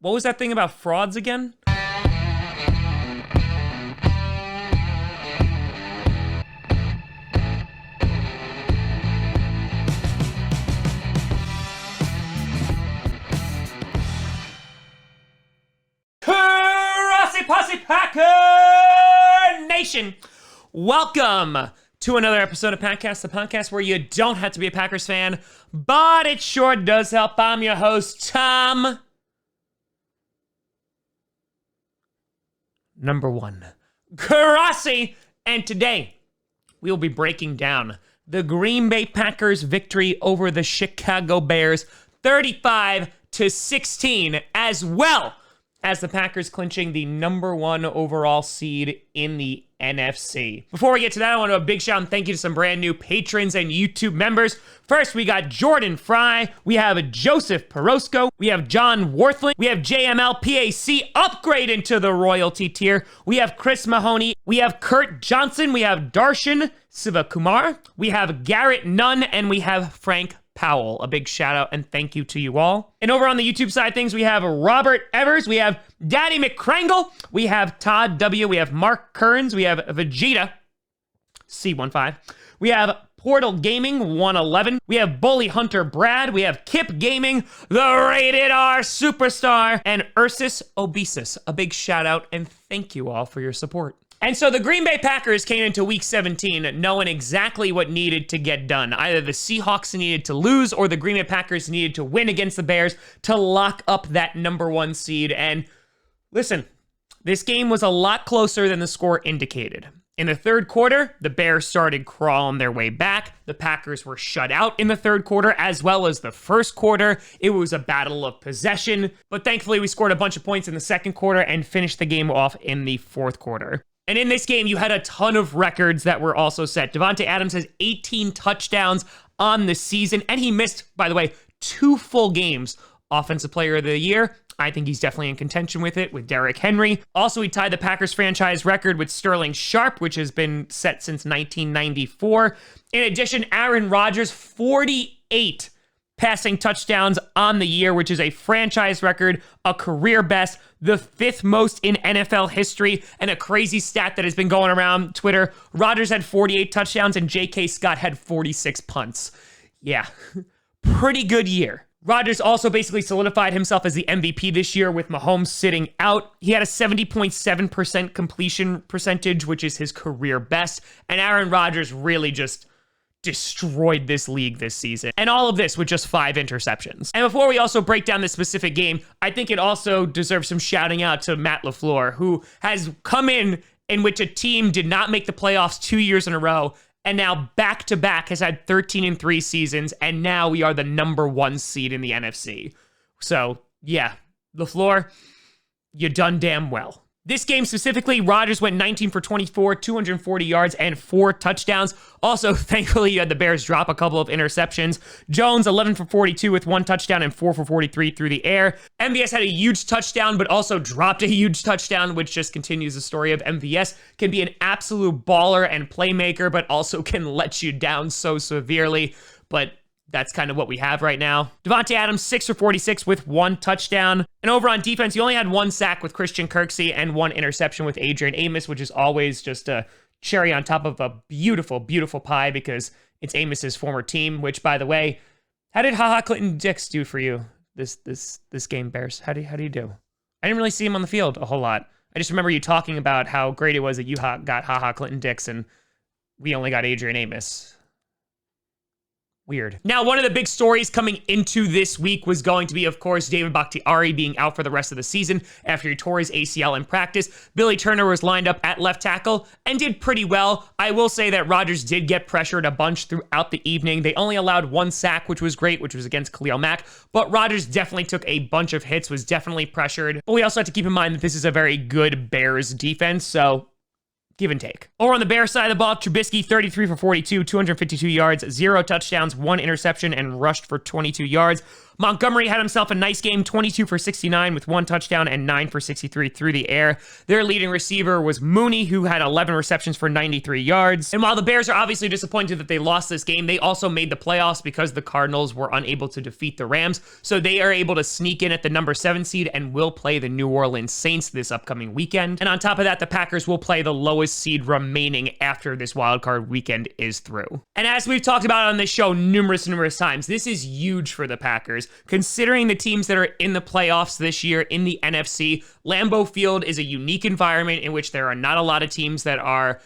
What was that thing about frauds again? Grossi Posse Packer Nation! Welcome to another episode of Packcast, the podcast where you don't have to be a Packers fan, but it sure does help. I'm your host, Tom. Number one, Grossi, and today we will be breaking down the Green Bay Packers' victory over the Chicago Bears, 35-16, as well as the Packers clinching the number one overall seed in the NFC. Before we get to that, I want to do a big shout and thank you to some brand new patrons and YouTube members. First, we got Jordan Fry, we have Joseph Perosco, we have John Worthling, we have JMLPAC upgrade into the royalty tier, we have Chris Mahoney, we have Kurt Johnson, we have Darshan Sivakumar, we have Garrett Nunn, and we have Frank Powell. A big shout out and thank you to you all. And over on the YouTube side of things, we have Robert Evers, we have Daddy McCrangle, we have Todd W, we have Mark Kearns, we have Vegeta C15, we have Portal Gaming 111, we have Bully Hunter Brad, we have Kip Gaming, the Rated R Superstar, and Ursus Obesus. A big shout out and thank you all for your support. And so the Green Bay Packers came into Week 17 knowing exactly what needed to get done. Either the Seahawks needed to lose or the Green Bay Packers needed to win against the Bears to lock up that number one seed. And listen, this game was a lot closer than the score indicated. In the third quarter, the Bears started crawling their way back. The Packers were shut out in the third quarter as well as the first quarter. It was a battle of possession, but thankfully we scored a bunch of points in the second quarter and finished the game off in the fourth quarter. And in this game, you had a ton of records that were also set. Davante Adams has 18 touchdowns on the season, and he missed, by the way, 2 full games. Offensive Player of the Year, I think he's definitely in contention with it, with Derrick Henry. Also, he tied the Packers franchise record with Sterling Sharp, which has been set since 1994. In addition, Aaron Rodgers, 48 passing touchdowns on the year, which is a franchise record, a career best, the 5th most in NFL history, and a crazy stat that has been going around Twitter. Rodgers had 48 touchdowns and J.K. Scott had 46 punts. Yeah, pretty good year. Rodgers also basically solidified himself as the MVP this year with Mahomes sitting out. He had a 70.7% completion percentage, which is his career best, and Aaron Rodgers really just destroyed this league this season. And all of this with just 5 interceptions. And before we also break down this specific game, I think it also deserves some shouting out to Matt LaFleur, who has come in which a team did not make the playoffs 2 years in a row, and now back-to-back has had 13-3 seasons, and now we are the number one seed in the NFC. So, yeah, LaFleur, you done damn well. This game specifically, Rodgers went 19 for 24, 240 yards, and 4 touchdowns. Also, thankfully, you had the Bears drop a couple of interceptions. Jones, 11 for 42 with 1 touchdown and 4 for 43 through the air. MVS had a huge touchdown, but also dropped a huge touchdown, which just continues the story of MVS can be an absolute baller and playmaker, but also can let you down so severely. But that's kind of what we have right now. Davante Adams, 6 for 46 with 1 touchdown. And over on defense, you only had 1 sack with Christian Kirksey and 1 interception with Adrian Amos, which is always just a cherry on top of a beautiful, beautiful pie because it's Amos's former team, which, by the way, how did Clinton Dix do for you this game, Bears? How do you do? I didn't really see him on the field a whole lot. I just remember you talking about how great it was that you got Clinton Dix and we only got Adrian Amos. Weird. Now, one of the big stories coming into this week was going to be, of course, David Bakhtiari being out for the rest of the season after he tore his ACL in practice. Billy Turner was lined up at left tackle and did pretty well. I will say that Rodgers did get pressured a bunch throughout the evening. They only allowed 1 sack, which was great, which was against Khalil Mack, but Rodgers definitely took a bunch of hits, was definitely pressured. But we also have to keep in mind that this is a very good Bears defense, so give and take. Over on the Bears side of the ball, Trubisky, 33 for 42, 252 yards, 0 touchdowns, 1 interception, and rushed for 22 yards. Montgomery had himself a nice game, 22 for 69 with 1 touchdown and 9 for 63 through the air. Their leading receiver was Mooney, who had 11 receptions for 93 yards. And while the Bears are obviously disappointed that they lost this game, they also made the playoffs because the Cardinals were unable to defeat the Rams. So they are able to sneak in at the number 7 seed and will play the New Orleans Saints this upcoming weekend. And on top of that, the Packers will play the lowest seed remaining after this wildcard weekend is through. And as we've talked about on this show numerous times, this is huge for the Packers. Considering the teams that are in the playoffs this year in the NFC, Lambeau Field is a unique environment in which there are not a lot of teams that are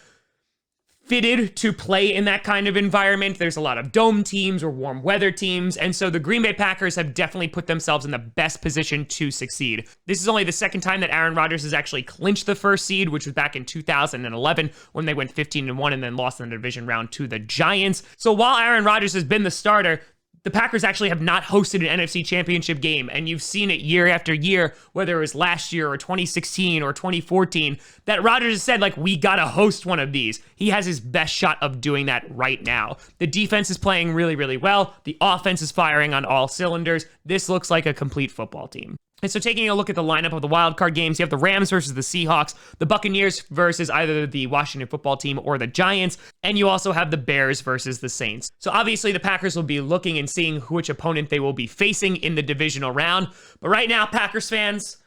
fitted to play in that kind of environment. There's a lot of dome teams or warm weather teams, and so the Green Bay Packers have definitely put themselves in the best position to succeed. This is only the second time that Aaron Rodgers has actually clinched the first seed, which was back in 2011 when they went 15-1 and then lost in the division round to the Giants. So while Aaron Rodgers has been the starter, the Packers actually have not hosted an NFC Championship game, and you've seen it year after year, whether it was last year or 2016 or 2014, that Rodgers has said, like, we gotta host one of these. He has his best shot of doing that right now. The defense is playing really well. The offense is firing on all cylinders. This looks like a complete football team. And so taking a look at the lineup of the wildcard games, you have the Rams versus the Seahawks, the Buccaneers versus either the Washington football team or the Giants, and you also have the Bears versus the Saints. So obviously the Packers will be looking and seeing which opponent they will be facing in the divisional round. But right now, Packers fans,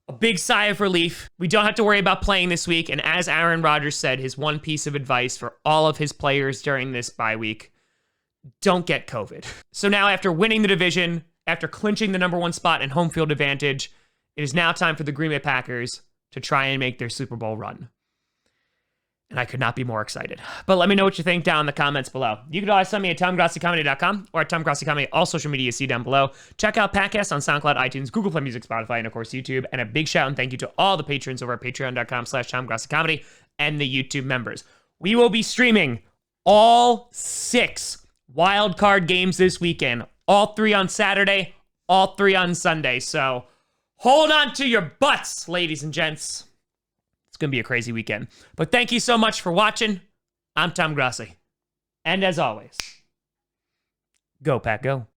a big sigh of relief. We don't have to worry about playing this week. And as Aaron Rodgers said, his one piece of advice for all of his players during this bye week, don't get COVID. So now after winning the division, after clinching the number 1 spot and home field advantage, it is now time for the Green Bay Packers to try and make their Super Bowl run. And I could not be more excited. But let me know what you think down in the comments below. You can always send me at TomGrossiComedy.com or at TomGrossiComedy, all social media you see down below. Check out podcasts on SoundCloud, iTunes, Google Play Music, Spotify, and of course YouTube. And a big shout and thank you to all the patrons over at patreon.com/TomGrossiComedy and the YouTube members. We will be streaming all 6 wildcard games this weekend. All 3 on Saturday, all 3 on Sunday. So hold on to your butts, ladies and gents. It's going to be a crazy weekend. But thank you so much for watching. I'm Tom Grossi. And as always, go Pack Go.